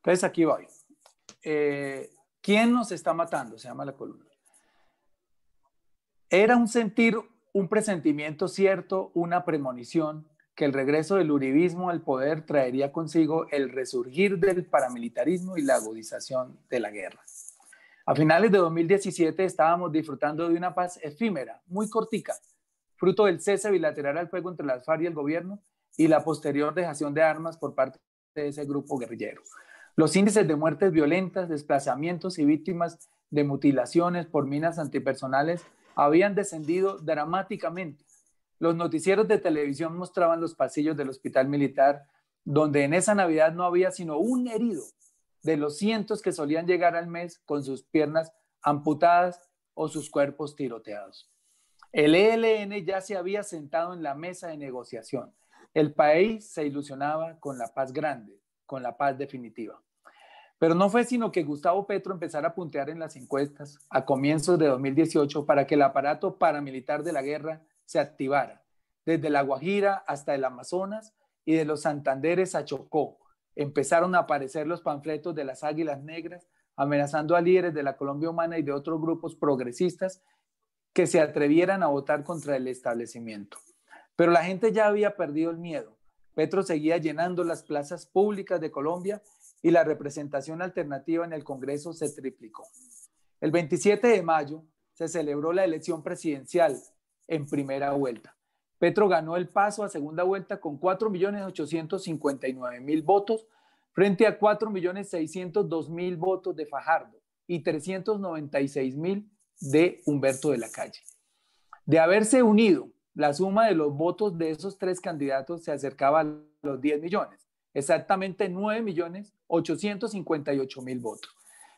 Entonces aquí voy. ¿Quién nos está matando? Se llama la columna. Era un sentir, un presentimiento cierto, una premonición, que el regreso del uribismo al poder traería consigo el resurgir del paramilitarismo y la agudización de la guerra. A finales de 2017 estábamos disfrutando de una paz efímera, muy cortica, fruto del cese bilateral al fuego entre las FARC y el gobierno y la posterior dejación de armas por parte de ese grupo guerrillero. Los índices de muertes violentas, desplazamientos y víctimas de mutilaciones por minas antipersonales habían descendido dramáticamente. Los noticieros de televisión mostraban los pasillos del hospital militar, donde en esa Navidad no había sino un herido de los cientos que solían llegar al mes con sus piernas amputadas o sus cuerpos tiroteados. El ELN ya se había sentado en la mesa de negociación. El país se ilusionaba con la paz grande, con la paz definitiva. Pero no fue sino que Gustavo Petro empezara a puntear en las encuestas a comienzos de 2018 para que el aparato paramilitar de la guerra se activara, desde La Guajira hasta el Amazonas y de los Santanderes a Chocó. Empezaron a aparecer los panfletos de las Águilas Negras, amenazando a líderes de la Colombia Humana y de otros grupos progresistas que se atrevieran a votar contra el establecimiento. Pero la gente ya había perdido el miedo. Petro seguía llenando las plazas públicas de Colombia y la representación alternativa en el Congreso se triplicó. El 27 de mayo se celebró la elección presidencial en primera vuelta. Petro ganó el paso a segunda vuelta con 4.859.000 votos frente a 4.602.000 votos de Fajardo y 396.000 de Humberto de la Calle. De haberse unido, la suma de los votos de esos tres candidatos se acercaba a los 10 millones, exactamente 9.858.000 votos.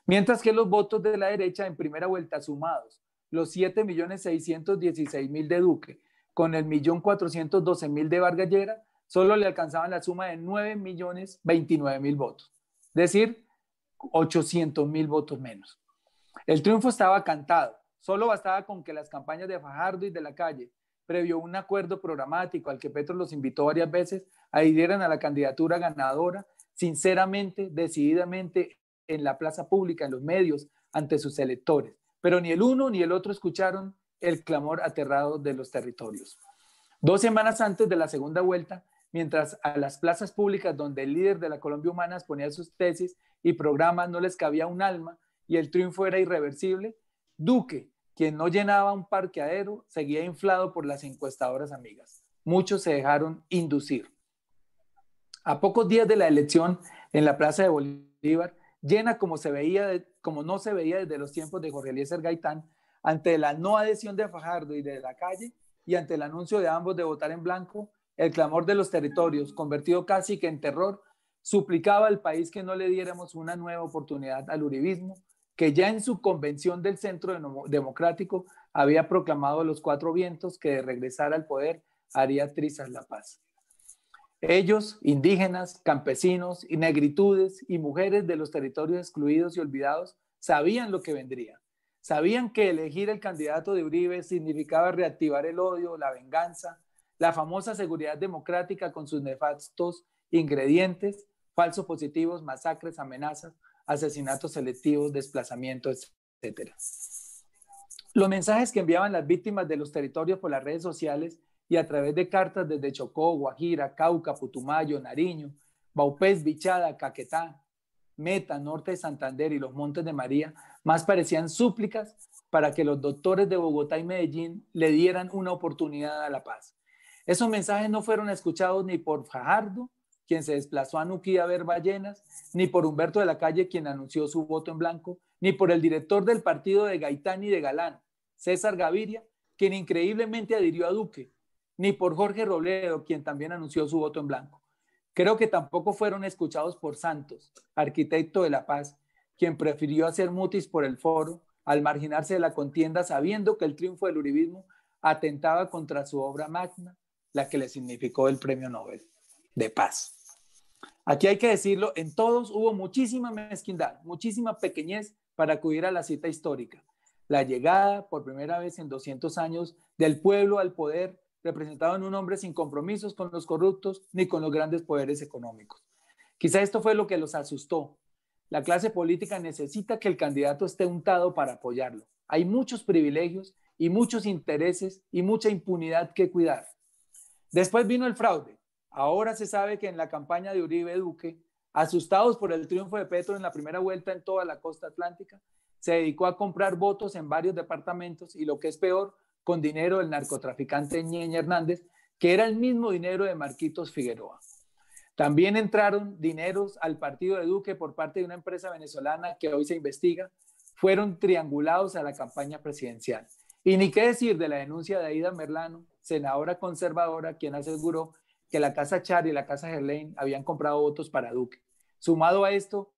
Mientras que los votos de la derecha en primera vuelta sumados, los 7.616.000 de Duque, con el 1.412.000 de Vargas Lleras, solo le alcanzaban la suma de 9.029.000 votos, es decir, 800.000 votos menos. El triunfo estaba cantado, solo bastaba con que las campañas de Fajardo y de la Calle, previo un acuerdo programático al que Petro los invitó varias veces, adhirieran a la candidatura ganadora, sinceramente, decididamente, en la plaza pública, en los medios, ante sus electores. Pero ni el uno ni el otro escucharon el clamor aterrado de los territorios. 2 semanas antes de la segunda vuelta, mientras a las plazas públicas donde el líder de la Colombia Humana exponía sus tesis y programas no les cabía un alma y el triunfo era irreversible, Duque, quien no llenaba un parqueadero, seguía inflado por las encuestadoras amigas. Muchos se dejaron inducir. A pocos días de la elección en la Plaza de Bolívar, llena como no se veía desde los tiempos de Jorge Eliezer Gaitán, ante la no adhesión de Fajardo y de la Calle, y ante el anuncio de ambos de votar en blanco, el clamor de los territorios, convertido casi que en terror, suplicaba al país que no le diéramos una nueva oportunidad al uribismo, que ya en su convención del Centro Democrático había proclamado a los 4 vientos que de regresar al poder haría trizas la paz. Ellos, indígenas, campesinos y negritudes y mujeres de los territorios excluidos y olvidados, sabían lo que vendría. Sabían que elegir el candidato de Uribe significaba reactivar el odio, la venganza, la famosa seguridad democrática con sus nefastos ingredientes, falsos positivos, masacres, amenazas, asesinatos selectivos, desplazamientos, etc. Los mensajes que enviaban las víctimas de los territorios por las redes sociales y a través de cartas desde Chocó, Guajira, Cauca, Putumayo, Nariño, Baupés, Bichada, Caquetá, Meta, Norte de Santander y los Montes de María, más parecían súplicas para que los doctores de Bogotá y Medellín le dieran una oportunidad a la paz. Esos mensajes no fueron escuchados ni por Fajardo, quien se desplazó a Nuquí a ver ballenas, ni por Humberto de la Calle, quien anunció su voto en blanco, ni por el director del partido de Gaitán y de Galán, César Gaviria, quien increíblemente adhirió a Duque, ni por Jorge Robledo, quien también anunció su voto en blanco. Creo que tampoco fueron escuchados por Santos, arquitecto de la paz, quien prefirió hacer mutis por el foro al marginarse de la contienda sabiendo que el triunfo del uribismo atentaba contra su obra magna, la que le significó el Premio Nobel de Paz. Aquí hay que decirlo, en todos hubo muchísima mezquindad, muchísima pequeñez para acudir a la cita histórica. La llegada, por primera vez en 200 años, del pueblo al poder, representado en un hombre sin compromisos con los corruptos ni con los grandes poderes económicos. Quizá esto fue lo que los asustó, La clase política necesita que el candidato esté untado para apoyarlo. Hay muchos privilegios y muchos intereses y mucha impunidad que cuidar. Después vino el fraude. Ahora se sabe que en la campaña de Uribe Duque, asustados por el triunfo de Petro en la primera vuelta en toda la costa atlántica, se dedicó a comprar votos en varios departamentos y, lo que es peor, con dinero del narcotraficante Ñeñe Hernández, que era el mismo dinero de Marquitos Figueroa. También entraron dineros al partido de Duque por parte de una empresa venezolana que hoy se investiga, fueron triangulados a la campaña presidencial. Y ni qué decir de la denuncia de Aida Merlano, senadora conservadora, quien aseguró que la Casa Char y la Casa Gerlain habían comprado votos para Duque. Sumado a esto,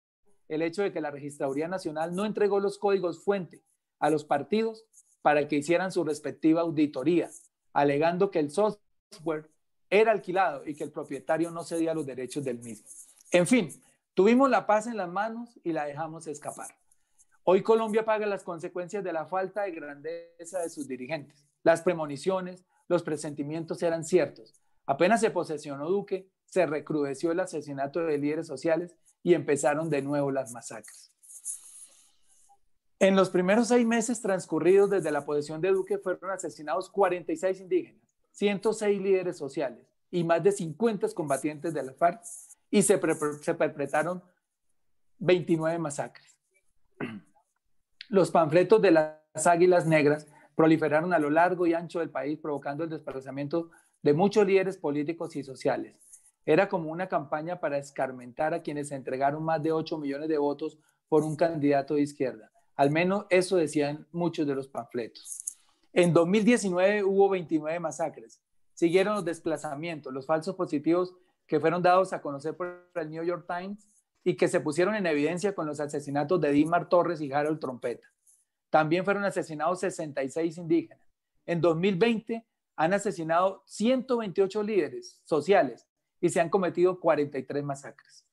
el hecho de que la Registraduría Nacional no entregó los códigos fuente a los partidos para que hicieran su respectiva auditoría, alegando que el software era alquilado y que el propietario no cedía los derechos del mismo. En fin, tuvimos la paz en las manos y la dejamos escapar. Hoy Colombia paga las consecuencias de la falta de grandeza de sus dirigentes. Las premoniciones, los presentimientos eran ciertos. Apenas se posesionó Duque, se recrudeció el asesinato de líderes sociales y empezaron de nuevo las masacres. En los primeros 6 meses transcurridos desde la posesión de Duque fueron asesinados 46 indígenas, 106 líderes sociales y más de 50 combatientes de la FARC, y se perpetraron 29 masacres. Los panfletos de las Águilas Negras proliferaron a lo largo y ancho del país, provocando el desplazamiento de muchos líderes políticos y sociales. Era como una campaña para escarmentar a quienes entregaron más de 8 millones de votos por un candidato de izquierda. Al menos eso decían muchos de los panfletos. En 2019 hubo 29 masacres. Siguieron los desplazamientos, los falsos positivos que fueron dados a conocer por el New York Times y que se pusieron en evidencia con los asesinatos de Dimar Torres y Harold Trompeta. También fueron asesinados 66 indígenas. En 2020 han asesinado 128 líderes sociales y se han cometido 43 masacres.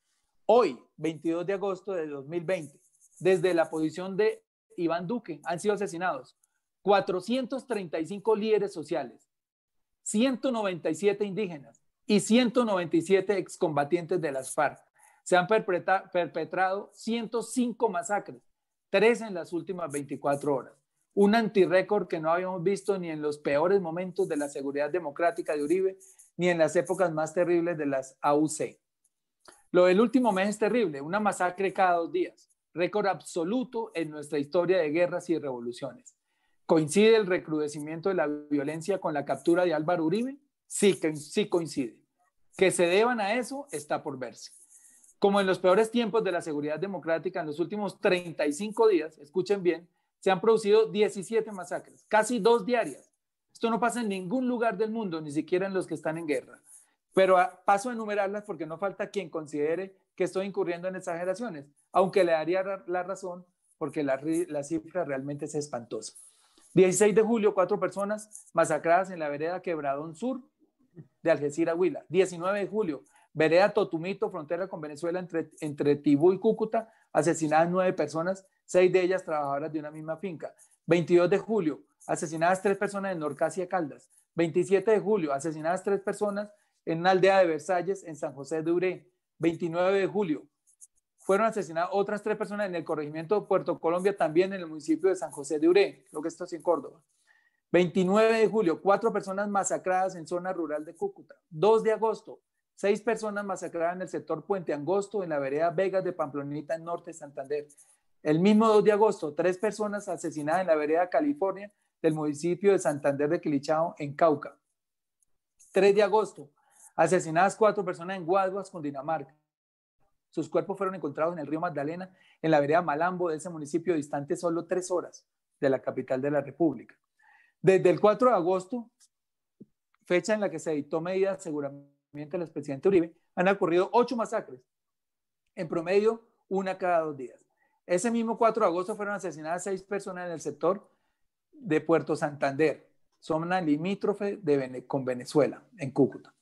Hoy, 22 de agosto de 2020, desde la posición de Iván Duque, han sido asesinados 435 líderes sociales, 197 indígenas y 197 excombatientes de las FARC. Se han perpetrado 105 masacres, 3 en las últimas 24 horas. Un antirrécord que no habíamos visto ni en los peores momentos de la seguridad democrática de Uribe, ni en las épocas más terribles de las AUC. Lo del último mes es terrible, una masacre cada 2 días, récord absoluto en nuestra historia de guerras y revoluciones. ¿Coincide el recrudecimiento de la violencia con la captura de Álvaro Uribe? Sí coincide. Que se deban a eso está por verse. Como en los peores tiempos de la seguridad democrática, en los últimos 35 días, escuchen bien, se han producido 17 masacres, casi 2 diarias. Esto no pasa en ningún lugar del mundo, ni siquiera en los que están en guerra. Pero paso a enumerarlas porque no falta quien considere que estoy incurriendo en exageraciones, aunque le daría la razón porque la cifra realmente es espantosa. 16 de julio, 4 personas masacradas en la vereda Quebradón Sur de Algeciras, Huila. 19 de julio, vereda Totumito, frontera con Venezuela, entre Tibú y Cúcuta, asesinadas 9 personas, 6 de ellas trabajadoras de una misma finca. 22 de julio, asesinadas 3 personas en Norcasia, Caldas. 27 de julio, asesinadas 3 personas en una aldea de Versalles, en San José de Uré. 29 de julio, fueron asesinadas otras 3 personas en el corregimiento de Puerto Colombia, también en el municipio de San José de Uré, creo que esto es en Córdoba. 29 de julio, 4 personas masacradas en zona rural de Cúcuta. 2 de agosto, 6 personas masacradas en el sector Puente Angosto, en la vereda Vegas de Pamplonita, en norte de Santander. El mismo 2 de agosto, 3 personas asesinadas en la vereda California del municipio de Santander de Quilichao, en Cauca. 3 de agosto, asesinadas 4 personas en Guaduas, Cundinamarca. Sus cuerpos fueron encontrados en el río Magdalena, en la vereda Malambo de ese municipio, distante solo 3 horas de la capital de la República. Desde el 4 de agosto, fecha en la que se dictó medida de aseguramiento del expresidente Uribe, han ocurrido 8 masacres, en promedio una cada 2 días. Ese mismo 4 de agosto fueron asesinadas 6 personas en el sector de Puerto Santander, zona limítrofe con Venezuela, en Cúcuta.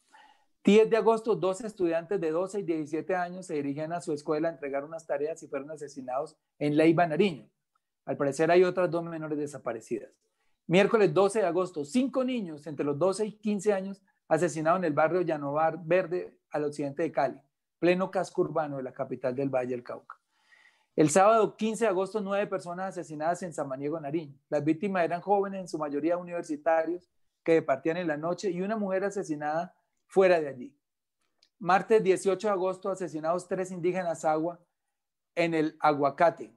10 de agosto, 2 estudiantes de 12 y 17 años se dirigían a su escuela a entregar unas tareas y fueron asesinados en Leiva, Nariño. Al parecer hay otras 2 menores desaparecidas. Miércoles 12 de agosto, 5 niños entre los 12 y 15 años asesinados en el barrio Llanovar Verde, al occidente de Cali, pleno casco urbano de la capital del Valle del Cauca. El sábado 15 de agosto, 9 personas asesinadas en Samaniego, Nariño. Las víctimas eran jóvenes, en su mayoría universitarios, que departían en la noche, y una mujer asesinada fuera de allí. Martes 18 de agosto, asesinados 3 indígenas agua en el Aguacate,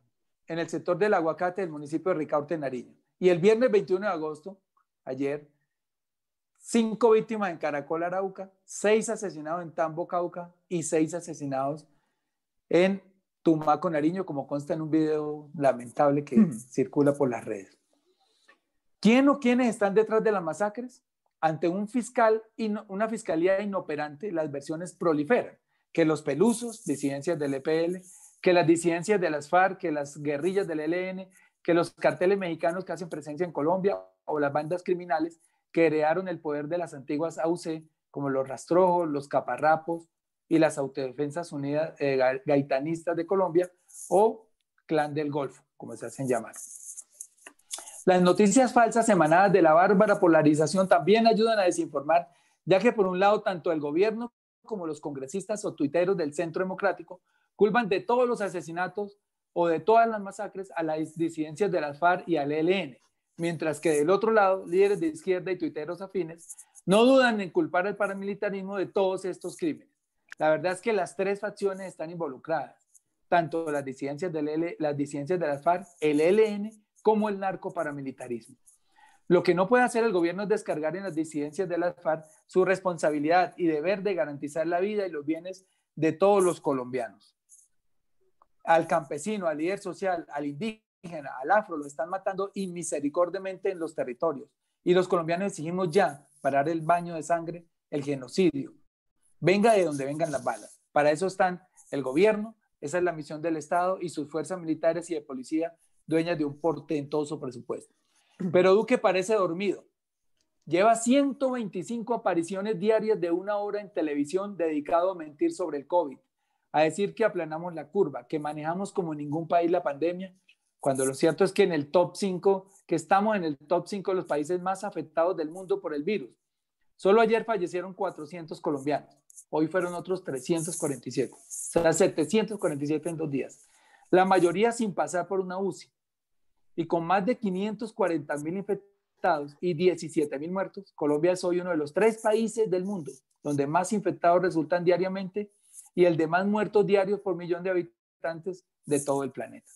en el sector del Aguacate del municipio de Ricaurte, Nariño. Y el viernes 21 de agosto, ayer, 5 víctimas en Caracol, Arauca, 6 asesinados en Tambo, Cauca, y 6 asesinados en Tumaco, Nariño, como consta en un video lamentable que circula por las redes. ¿Quién o quiénes están detrás de las masacres? Ante un fiscal una fiscalía inoperante, las versiones proliferan, que los pelusos, disidencias del EPL, que las disidencias de las FARC, que las guerrillas del ELN, que los carteles mexicanos que hacen presencia en Colombia o las bandas criminales que heredaron el poder de las antiguas AUC, como los rastrojos, los caparrapos y las Autodefensas Unidas Gaitanistas de Colombia o Clan del Golfo, como se hacen llamar. Las noticias falsas emanadas de la bárbara polarización también ayudan a desinformar, ya que por un lado tanto el gobierno como los congresistas o tuiteros del Centro Democrático culpan de todos los asesinatos o de todas las masacres a las disidencias de las FARC y al ELN, mientras que del otro lado, líderes de izquierda y tuiteros afines no dudan en culpar al paramilitarismo de todos estos crímenes. La verdad es que las 3 facciones están involucradas, tanto las disidencias de las FARC, el ELN, como el narcoparamilitarismo. Lo que no puede hacer el gobierno es descargar en las disidencias de las FARC su responsabilidad y deber de garantizar la vida y los bienes de todos los colombianos. Al campesino, al líder social, al indígena, al afro, lo están matando inmisericordiamente en los territorios. Y los colombianos exigimos ya parar el baño de sangre, el genocidio. Venga de donde vengan las balas. Para eso están el gobierno, esa es la misión del Estado y sus fuerzas militares y de policía, dueñas de un portentoso presupuesto. Pero Duque parece dormido. Lleva 125 apariciones diarias de 1 hora en televisión dedicado a mentir sobre el COVID, a decir que aplanamos la curva, que manejamos como ningún país la pandemia, cuando lo cierto es que en el top 5, que estamos en el top 5 de los países más afectados del mundo por el virus. Solo ayer fallecieron 400 colombianos, hoy fueron otros 347, o sea, 747 en 2 días. La mayoría sin pasar por una UCI. Y con más de 540,000 infectados y 17,000 muertos, Colombia es hoy uno de los 3 países del mundo donde más infectados resultan diariamente y el de más muertos diarios por millón de habitantes de todo el planeta.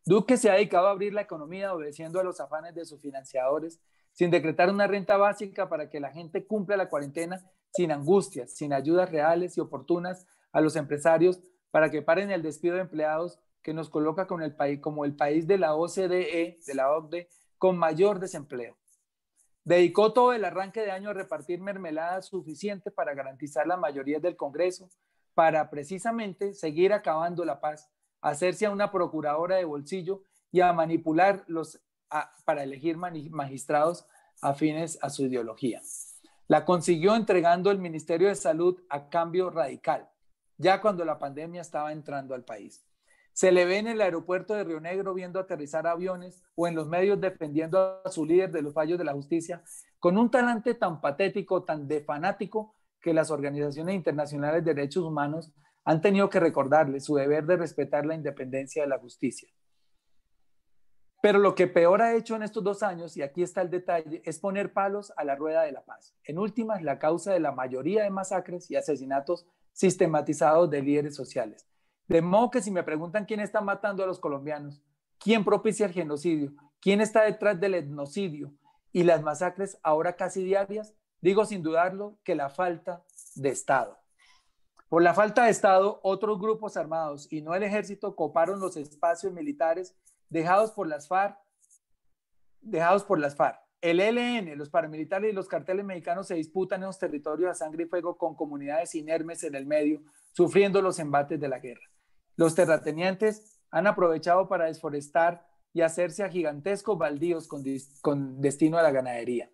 Duque se ha dedicado a abrir la economía obedeciendo a los afanes de sus financiadores, sin decretar una renta básica para que la gente cumpla la cuarentena sin angustias, sin ayudas reales y oportunas a los empresarios para que paren el despido de empleados que nos coloca como el país de la OCDE, de la OCDE, con mayor desempleo. Dedicó todo el arranque de año a repartir mermelada suficiente para garantizar la mayoría del Congreso, para precisamente seguir acabando la paz, hacerse a una procuradora de bolsillo y a manipular para elegir magistrados afines a su ideología. La consiguió entregando el Ministerio de Salud a cambio radical, ya cuando la pandemia estaba entrando al país. Se le ve en el aeropuerto de Río Negro viendo aterrizar aviones o en los medios defendiendo a su líder de los fallos de la justicia con un talante tan patético, tan de fanático que las organizaciones internacionales de derechos humanos han tenido que recordarle su deber de respetar la independencia de la justicia. Pero lo que peor ha hecho en estos 2 años, y aquí está el detalle, es poner palos a la rueda de la paz. En últimas, la causa de la mayoría de masacres y asesinatos sistematizados de líderes sociales. De modo que si me preguntan quién está matando a los colombianos, quién propicia el genocidio, quién está detrás del etnocidio y las masacres ahora casi diarias, digo sin dudarlo que la falta de Estado. Por la falta de Estado, otros grupos armados y no el ejército coparon los espacios militares dejados por las FARC. El ELN, los paramilitares y los carteles mexicanos se disputan en los territorios a sangre y fuego con comunidades inermes en el medio, sufriendo los embates de la guerra. Los terratenientes han aprovechado para desforestar y hacerse a gigantescos baldíos con destino a la ganadería.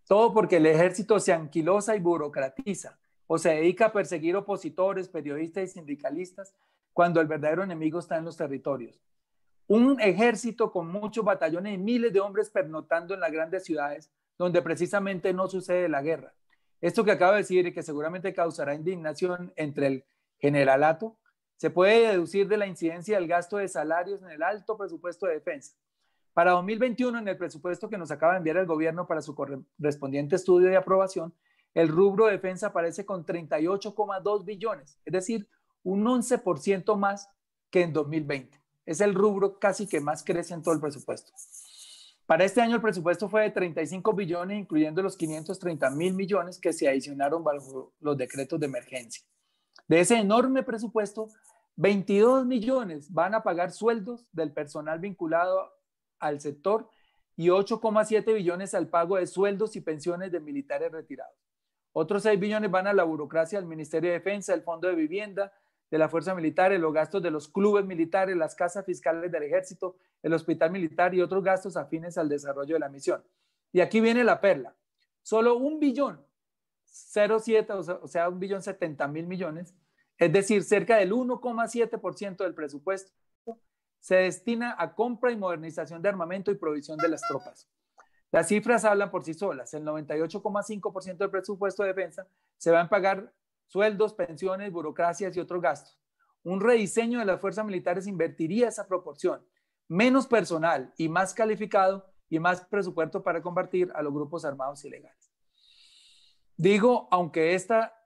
Todo porque el ejército se anquilosa y burocratiza, o se dedica a perseguir opositores, periodistas y sindicalistas, cuando el verdadero enemigo está en los territorios. Un ejército con muchos batallones y miles de hombres pernoctando en las grandes ciudades, donde precisamente no sucede la guerra. Esto que acabo de decir y que seguramente causará indignación entre el generalato, se puede deducir de la incidencia del gasto de salarios en el alto presupuesto de defensa. Para 2021, en el presupuesto que nos acaba de enviar el gobierno para su correspondiente estudio y aprobación, el rubro de defensa aparece con 38,2 billones, es decir, un 11% más que en 2020. Es el rubro casi que más crece en todo el presupuesto. Para este año el presupuesto fue de 35 billones, incluyendo los 530.000 millones que se adicionaron bajo los decretos de emergencia. De ese enorme presupuesto, 22 millones van a pagar sueldos del personal vinculado al sector y 8,7 billones al pago de sueldos y pensiones de militares retirados. Otros 6 billones van a la burocracia del Ministerio de Defensa, el Fondo de Vivienda, de la Fuerza Militar, los gastos de los clubes militares, las casas fiscales del Ejército, el Hospital Militar y otros gastos afines al desarrollo de la misión. Y aquí viene la perla. Solo 1,07 billones, o sea, 1,070,000 millones, es decir, cerca del 1,7% del presupuesto, se destina a compra y modernización de armamento y provisión de las tropas. Las cifras hablan por sí solas. El 98,5% del presupuesto de defensa se va a pagar sueldos, pensiones, burocracias y otros gastos. Un rediseño de las fuerzas militares invertiría esa proporción. Menos personal y más calificado y más presupuesto para combatir a los grupos armados ilegales. Digo, aunque esta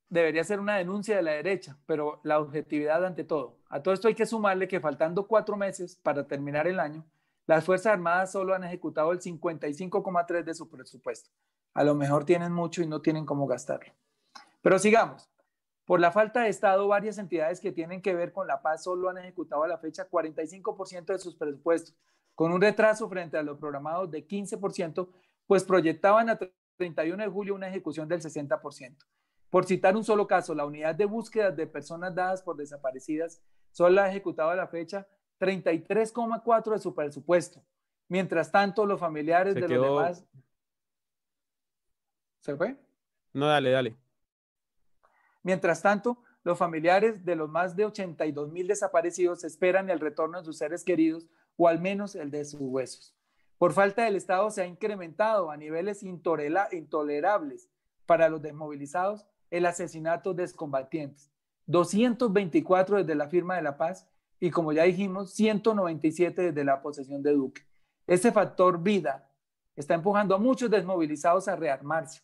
debería ser una denuncia de la derecha, pero la objetividad ante todo. A todo esto hay que sumarle que faltando 4 meses para terminar el año, las Fuerzas Armadas solo han ejecutado el 55,3% de su presupuesto. A lo mejor tienen mucho y no tienen cómo gastarlo. Pero sigamos. Por la falta de Estado, varias entidades que tienen que ver con la paz solo han ejecutado a la fecha 45% de sus presupuestos, con un retraso frente a los programados de 15%, pues proyectaban a 31 de julio una ejecución del 60%. Por citar un solo caso, la unidad de búsqueda de personas dadas por desaparecidas solo ha ejecutado a la fecha 33,4% de su presupuesto. Mientras tanto, los familiares de los demás... ¿Se fue? No, dale. Mientras tanto, los familiares de los más de 82,000 desaparecidos esperan el retorno de sus seres queridos o al menos el de sus huesos. Por falta del Estado se ha incrementado a niveles intolerables para los desmovilizados el asesinato de excombatientes. 224 desde la firma de la paz y, como ya dijimos, 197 desde la posesión de Duque. Ese factor vida está empujando a muchos desmovilizados a rearmarse.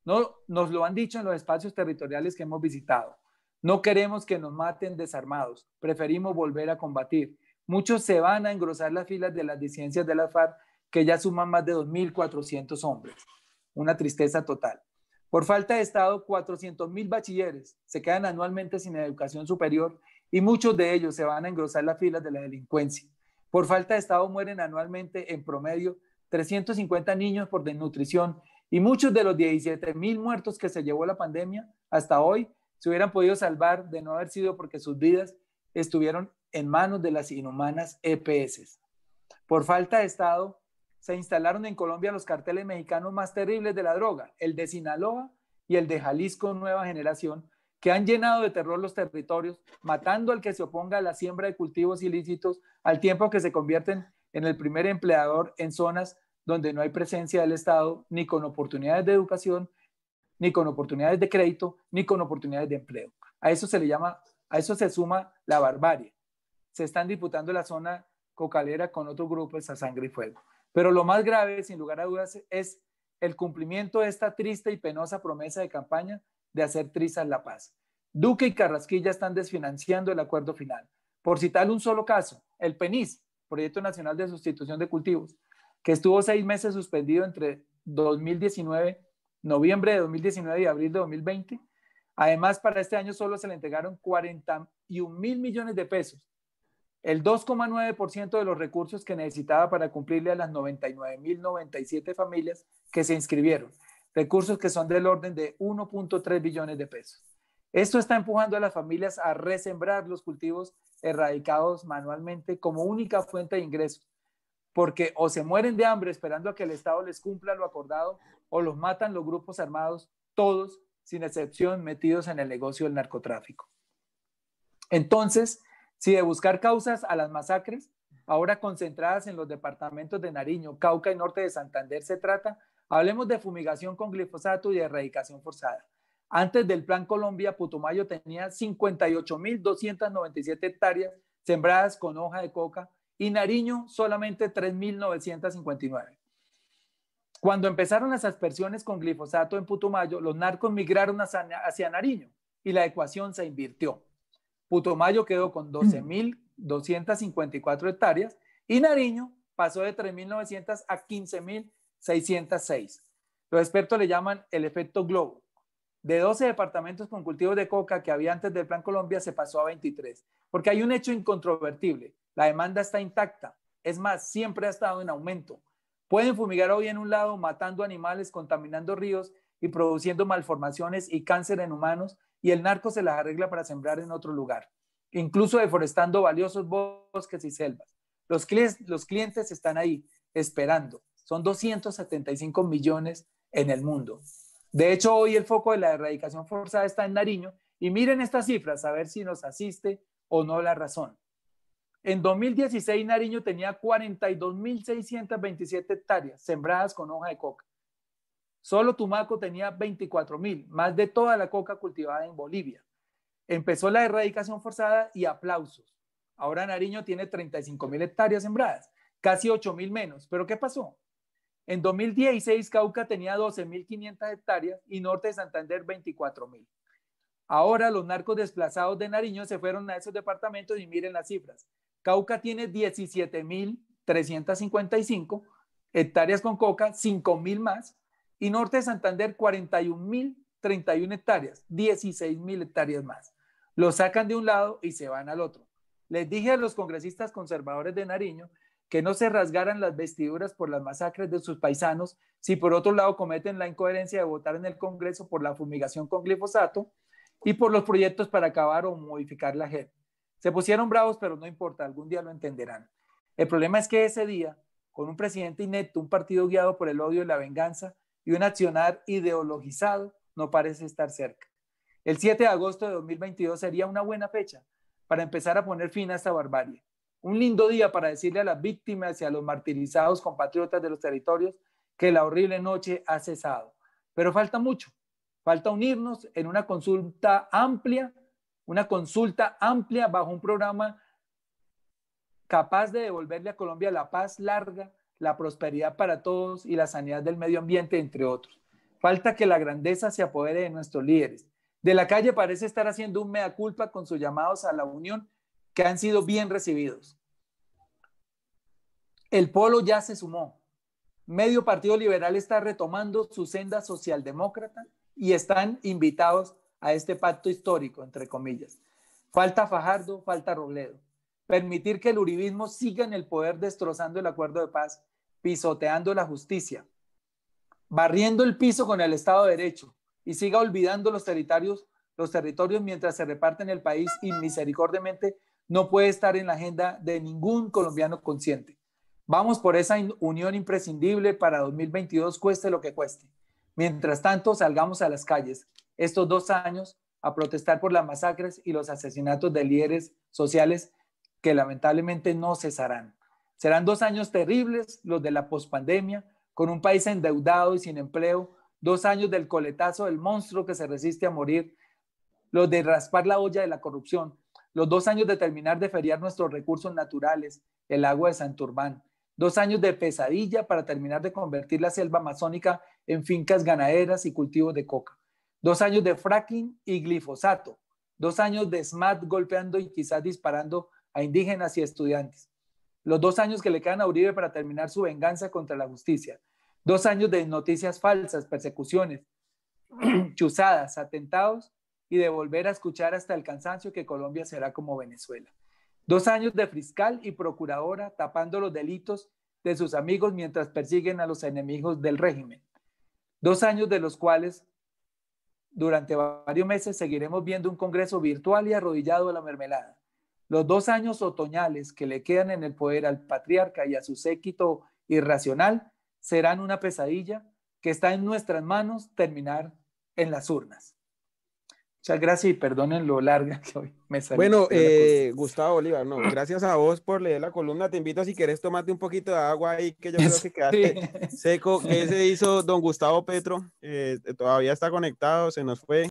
No, nos lo han dicho en los espacios territoriales que hemos visitado. No queremos que nos maten desarmados, preferimos volver a combatir. Muchos se van a engrosar las filas de las disidencias de la FARC, que ya suman más de 2.400 hombres. Una tristeza total. Por falta de Estado, 400,000 bachilleres se quedan anualmente sin educación superior y muchos de ellos se van a engrosar las filas de la delincuencia. Por falta de Estado mueren anualmente en promedio 350 niños por desnutrición y muchos de los 17,000 muertos que se llevó la pandemia hasta hoy se hubieran podido salvar de no haber sido porque sus vidas estuvieron en manos de las inhumanas EPS. Por falta de Estado, se instalaron en Colombia los carteles mexicanos más terribles de la droga, el de Sinaloa y el de Jalisco Nueva Generación, que han llenado de terror los territorios, matando al que se oponga a la siembra de cultivos ilícitos, al tiempo que se convierten en el primer empleador en zonas donde no hay presencia del Estado, ni con oportunidades de educación, ni con oportunidades de crédito, ni con oportunidades de empleo. A eso se suma la barbarie. Se están disputando la zona cocalera con otros grupos a sangre y fuego. Pero lo más grave, sin lugar a dudas, es el cumplimiento de esta triste y penosa promesa de campaña de hacer trizas la paz. Duque y Carrasquilla están desfinanciando el acuerdo final. Por citar un solo caso, el PENIS, Proyecto Nacional de Sustitución de Cultivos, que estuvo 6 meses suspendido entre 2019, noviembre de 2019 y abril de 2020. Además, para este año solo se le entregaron 41,000 millones de pesos, el 2,9% de los recursos que necesitaba para cumplirle a las 99,097 familias que se inscribieron, recursos que son del orden de 1,3 billones de pesos. Esto está empujando a las familias a resembrar los cultivos erradicados manualmente como única fuente de ingresos, porque o se mueren de hambre esperando a que el Estado les cumpla lo acordado, o los matan los grupos armados, todos, sin excepción, metidos en el negocio del narcotráfico. Entonces, si de buscar causas a las masacres, ahora concentradas en los departamentos de Nariño, Cauca y norte de Santander se trata, hablemos de fumigación con glifosato y de erradicación forzada. Antes del Plan Colombia, Putumayo tenía 58.297 hectáreas sembradas con hoja de coca y Nariño solamente 3.959. Cuando empezaron las aspersiones con glifosato en Putumayo, los narcos migraron hacia Nariño y la ecuación se invirtió. Putumayo quedó con 12.254 hectáreas y Nariño pasó de 3.900 a 15.606. Los expertos le llaman el efecto globo. De 12 departamentos con cultivos de coca que había antes del Plan Colombia se pasó a 23, porque hay un hecho incontrovertible, la demanda está intacta, es más, siempre ha estado en aumento. Pueden fumigar hoy en un lado matando animales, contaminando ríos y produciendo malformaciones y cáncer en humanos, y el narco se las arregla para sembrar en otro lugar, incluso deforestando valiosos bosques y selvas. Los clientes están ahí, esperando. Son 275 millones en el mundo. De hecho, hoy el foco de la erradicación forzada está en Nariño y miren estas cifras, a ver si nos asiste o no la razón. En 2016, Nariño tenía 42.627 hectáreas sembradas con hoja de coca. Solo Tumaco tenía 24.000, más de toda la coca cultivada en Bolivia. Empezó la erradicación forzada y aplausos. Ahora Nariño tiene 35.000 hectáreas sembradas, casi 8.000 menos. ¿Pero qué pasó? En 2016, Cauca tenía 12.500 hectáreas y Norte de Santander 24.000. Ahora los narcos desplazados de Nariño se fueron a esos departamentos y miren las cifras. Cauca tiene 17.355 hectáreas con coca, 5.000 más, y Norte de Santander 41.031 hectáreas, 16.000 hectáreas más. Los sacan de un lado y se van al otro. Les dije a los congresistas conservadores de Nariño que no se rasgaran las vestiduras por las masacres de sus paisanos si por otro lado cometen la incoherencia de votar en el Congreso por la fumigación con glifosato y por los proyectos para acabar o modificar la JEP. Se pusieron bravos, pero no importa, algún día lo entenderán. El problema es que ese día, con un presidente inepto, un partido guiado por el odio y la venganza y un accionar ideologizado, no parece estar cerca. El 7 de agosto de 2022 sería una buena fecha para empezar a poner fin a esta barbarie. Un lindo día para decirle a las víctimas y a los martirizados compatriotas de los territorios que la horrible noche ha cesado. Pero falta mucho. Falta unirnos en una consulta amplia bajo un programa capaz de devolverle a Colombia la paz larga, la prosperidad para todos y la sanidad del medio ambiente, entre otros. Falta que la grandeza se apodere de nuestros líderes. De la calle parece estar haciendo un mea culpa con sus llamados a la unión que han sido bien recibidos. El Polo ya se sumó. Medio Partido Liberal está retomando su senda socialdemócrata y están invitados a este pacto histórico, entre comillas. Falta Fajardo, falta Robledo. Permitir que el uribismo siga en el poder destrozando el acuerdo de paz, pisoteando la justicia, barriendo el piso con el Estado de Derecho y siga olvidando los territorios mientras se reparten el país y misericordiamente no puede estar en la agenda de ningún colombiano consciente. Vamos por esa unión imprescindible para 2022, cueste lo que cueste. Mientras tanto, salgamos a las calles estos 2 años a protestar por las masacres y los asesinatos de líderes sociales que lamentablemente no cesarán. Serán 2 años terribles, los de la pospandemia, con un país endeudado y sin empleo, 2 años del coletazo del monstruo que se resiste a morir, los de raspar la olla de la corrupción, los 2 años de terminar de feriar nuestros recursos naturales, el agua de Santurbán, 2 años de pesadilla para terminar de convertir la selva amazónica en fincas ganaderas y cultivos de coca, 2 años de fracking y glifosato, 2 años de SMAT golpeando y quizás disparando a indígenas y estudiantes, los 2 años que le quedan a Uribe para terminar su venganza contra la justicia, 2 años de noticias falsas, persecuciones, chuzadas, atentados y de volver a escuchar hasta el cansancio que Colombia será como Venezuela. 2 años de fiscal y procuradora tapando los delitos de sus amigos mientras persiguen a los enemigos del régimen. 2 años de los cuales durante varios meses seguiremos viendo un Congreso virtual y arrodillado a la mermelada. Los 2 años otoñales que le quedan en el poder al patriarca y a su séquito irracional serán una pesadilla que está en nuestras manos terminar en las urnas. Muchas gracias y perdonen lo larga que hoy me salió. Bueno, Gustavo Bolívar, no, gracias a vos por leer la columna. Te invito a si querés tomarte un poquito de agua ahí, que yo creo que quedaste seco. ¿Qué se hizo don Gustavo Petro? Todavía está conectado, se nos fue.